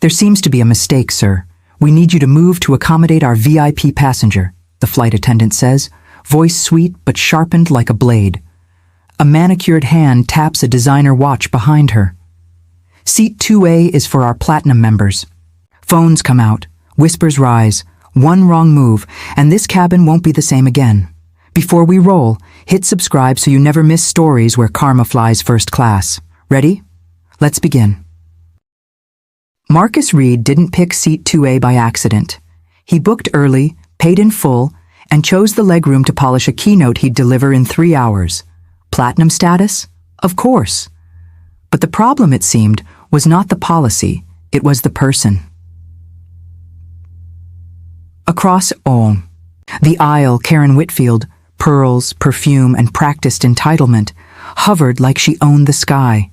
There seems to be a mistake, sir. We need you to move to accommodate our VIP passenger, the flight attendant says, voice sweet but sharpened like a blade. A manicured hand taps a designer watch behind her. Seat 2A is for our platinum members. Phones come out, whispers rise, one wrong move, and this cabin won't be the same again. Before we roll, hit subscribe so you never miss stories where karma flies first class. Ready? Let's begin. Marcus Reed didn't pick seat 2A by accident. He booked early, paid in full, and chose the legroom to polish a keynote he'd deliver in 3 hours. Platinum status? Of course. But the problem, it seemed, was not the policy, it was the person. Across the aisle, Karen Whitfield, pearls, perfume, and practiced entitlement, hovered like she owned the sky.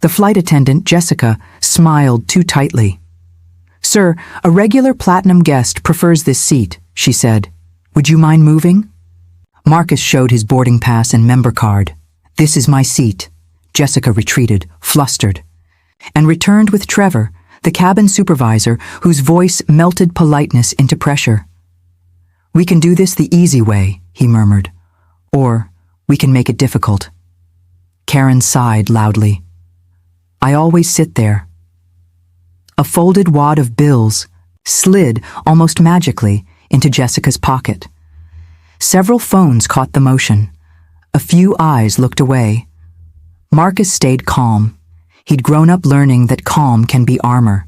The flight attendant, Jessica, smiled too tightly. "Sir, a regular platinum guest prefers this seat," she said. "Would you mind moving?" Marcus showed his boarding pass and member card. "This is my seat." Jessica retreated, flustered, and returned with Trevor, the cabin supervisor, whose voice melted politeness into pressure. "We can do this the easy way," he murmured. "Or we can make it difficult." Karen sighed loudly. "I always sit there." A folded wad of bills slid, almost magically, into Jessica's pocket. Several phones caught the motion. A few eyes looked away. Marcus stayed calm. He'd grown up learning that calm can be armor.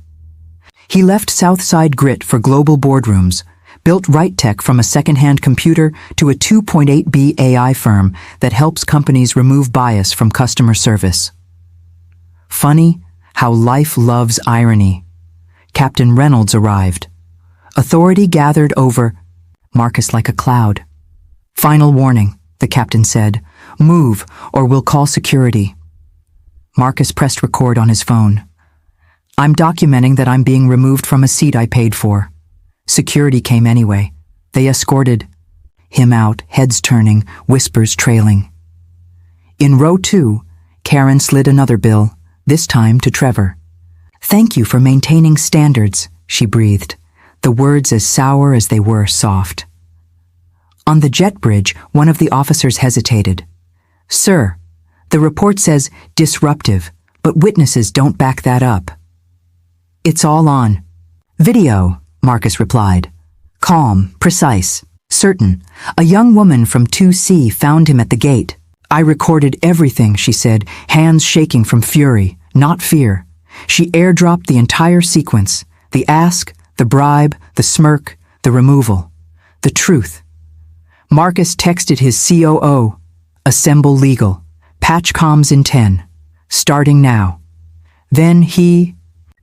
He left Southside Grit for global boardrooms, built Right Tech from a second-hand computer to a 2.8B AI firm that helps companies remove bias from customer service. Funny how life loves irony. Captain Reynolds arrived. Authority gathered over Marcus like a cloud. "Final warning," the captain said. "Move, or we'll call security." Marcus pressed record on his phone. "I'm documenting that I'm being removed from a seat I paid for." Security came anyway. They escorted him out, heads turning, whispers trailing. In row 2, Karen slid another bill, this time to Trevor. "Thank you for maintaining standards," she breathed, the words as sour as they were soft. On the jet bridge, one of the officers hesitated. "Sir, the report says disruptive, but witnesses don't back that up." "It's all on video," Marcus replied. Calm, precise, certain. A young woman from 2C found him at the gate. "I recorded everything," she said, hands shaking from fury, not fear. She airdropped the entire sequence, the ask, the bribe, the smirk, the removal, the truth. Marcus texted his COO, "Assemble legal. Patch comms in 10. Starting now." Then he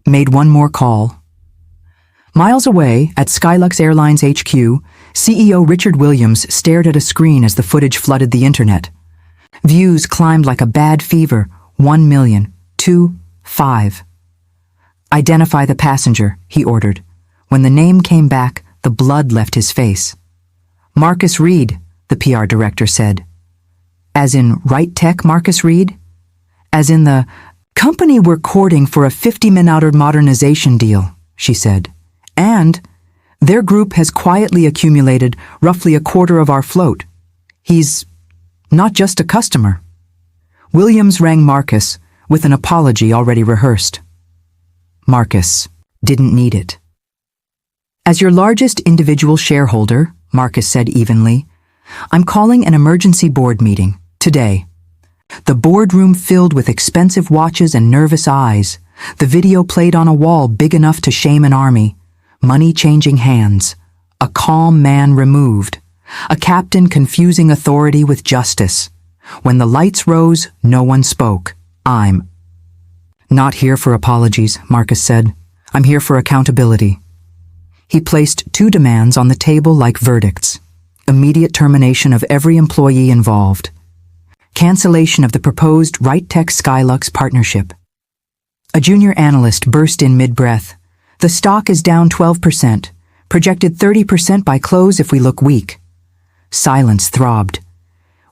made one more call. Miles away, at Skylux Airlines HQ, CEO Richard Williams stared at a screen as the footage flooded the internet. Views climbed like a bad fever, 1 million, 2, 5. "Identify the passenger," he ordered. When the name came back, the blood left his face. "Marcus Reed," the PR director said. "As in Right Tech Marcus Reed?" "As in the company we're courting for a 50-minute modernization deal," she said. "And their group has quietly accumulated roughly a quarter of our float. He's not just a customer." Williams rang Marcus with an apology already rehearsed. Marcus didn't need it. "As your largest individual shareholder," Marcus said evenly, "I'm calling an emergency board meeting today." The boardroom filled with expensive watches and nervous eyes. The video played on a wall big enough to shame an army. Money changing hands. A calm man removed. A captain confusing authority with justice. When the lights rose, no one spoke. "I'm not here for apologies," Marcus said. "I'm here for accountability." He placed 2 demands on the table like verdicts. Immediate termination of every employee involved. Cancellation of the proposed Right Tech Skylux partnership. A junior analyst burst in mid-breath. "The stock is down 12%, projected 30% by close if we look weak." Silence throbbed.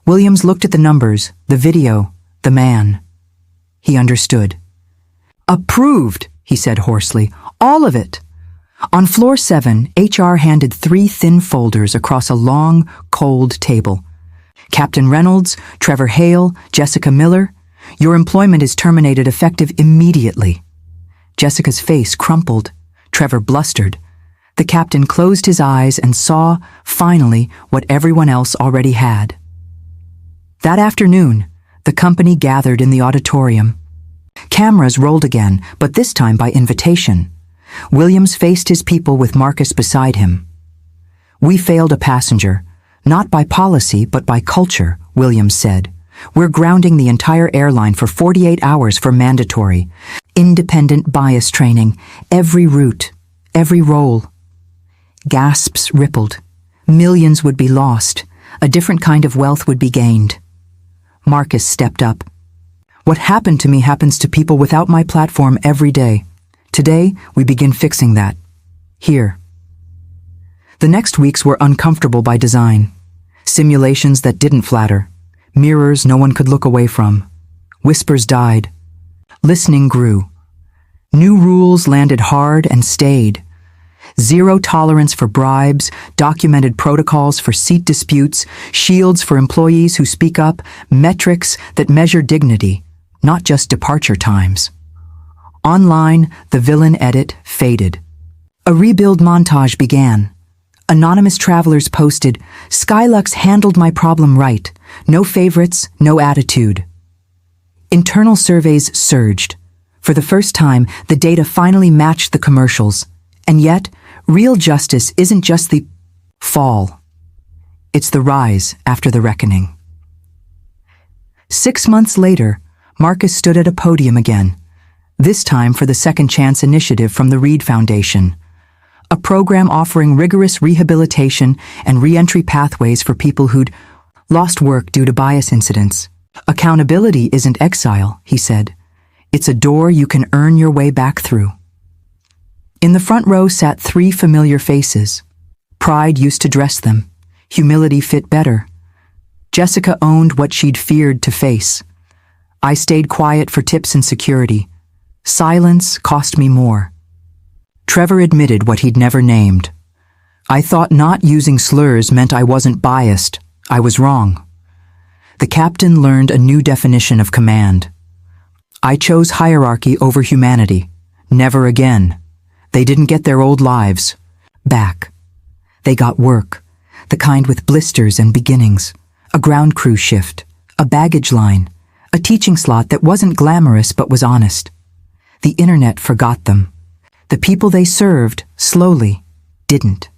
Williams looked at the numbers, the video, the man. He understood. "Approved," he said hoarsely. All of it. On floor 7, HR handed 3 thin folders across a long, cold table. Captain Reynolds, Trevor Hale, Jessica Miller, your employment is terminated effective immediately. Jessica's face crumpled. Trevor blustered. The captain closed his eyes and saw, finally, what everyone else already had. That afternoon, the company gathered in the auditorium. Cameras rolled again, but this time by invitation. Williams faced his people with Marcus beside him. We failed a passenger, not by policy but by culture, Williams said. We're grounding the entire airline for 48 hours for mandatory, independent bias training, every route, every role. Gasps rippled. Millions would be lost. A different kind of wealth would be gained. Marcus stepped up. What happened to me happens to people without my platform every day. Today, we begin fixing that. Here. The next weeks were uncomfortable by design. Simulations that didn't flatter. Mirrors no one could look away from. Whispers died. Listening grew. New rules landed hard and stayed. Zero tolerance for bribes, documented protocols for seat disputes, shields for employees who speak up, metrics that measure dignity, not just departure times. Online, the villain edit faded. A rebuild montage began. Anonymous travelers posted, "Skylux handled my problem right. No favorites, no attitude." Internal surveys surged. For the first time, the data finally matched the commercials. And yet, real justice isn't just the fall. It's the rise after the reckoning. 6 months later, Marcus stood at a podium again, this time for the Second Chance Initiative from the Reed Foundation, a program offering rigorous rehabilitation and re-entry pathways for people who'd lost work due to bias incidents. Accountability isn't exile, he said. It's a door you can earn your way back through. In the front row sat 3 familiar faces. Pride used to dress them. Humility fit better. Jessica owned what she'd feared to face. I stayed quiet for tips and security. Silence cost me more. Trevor admitted what he'd never named. I thought not using slurs meant I wasn't biased. I was wrong. The captain learned a new definition of command. I chose hierarchy over humanity. Never again. They didn't get their old lives back. They got work, the kind with blisters and beginnings, a ground crew shift, a baggage line, a teaching slot that wasn't glamorous but was honest. The internet forgot them. The people they served, slowly, didn't.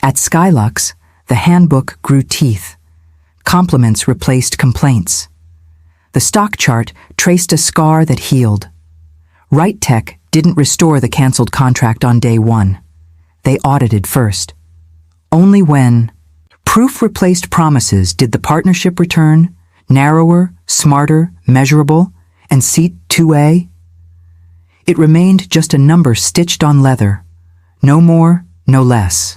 At Skylux, the handbook grew teeth. Compliments replaced complaints. The stock chart traced a scar that healed. Right Tech didn't restore the canceled contract on day 1. They audited first. Only when proof replaced promises did the partnership return, narrower, smarter, measurable, and seat 2A. It remained just a number stitched on leather. No more, no less.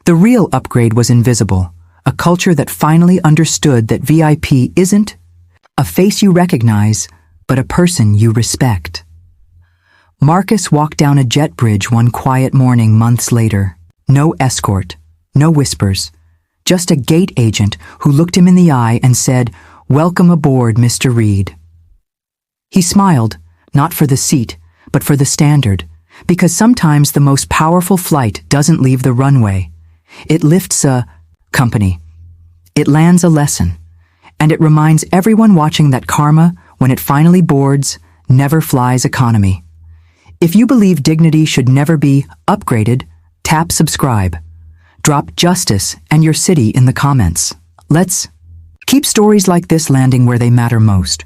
The real upgrade was invisible, a culture that finally understood that VIP isn't a face you recognize, but a person you respect. Marcus walked down a jet bridge one quiet morning months later. No escort, no whispers, just a gate agent who looked him in the eye and said, "Welcome aboard, Mr. Reed." He smiled, not for the seat, but for the standard, because sometimes the most powerful flight doesn't leave the runway. It lifts a company. It lands a lesson, and it reminds everyone watching that karma, when it finally boards, never flies economy. If you believe dignity should never be upgraded, tap subscribe. Drop justice and your city in the comments. Let's keep stories like this landing where they matter most.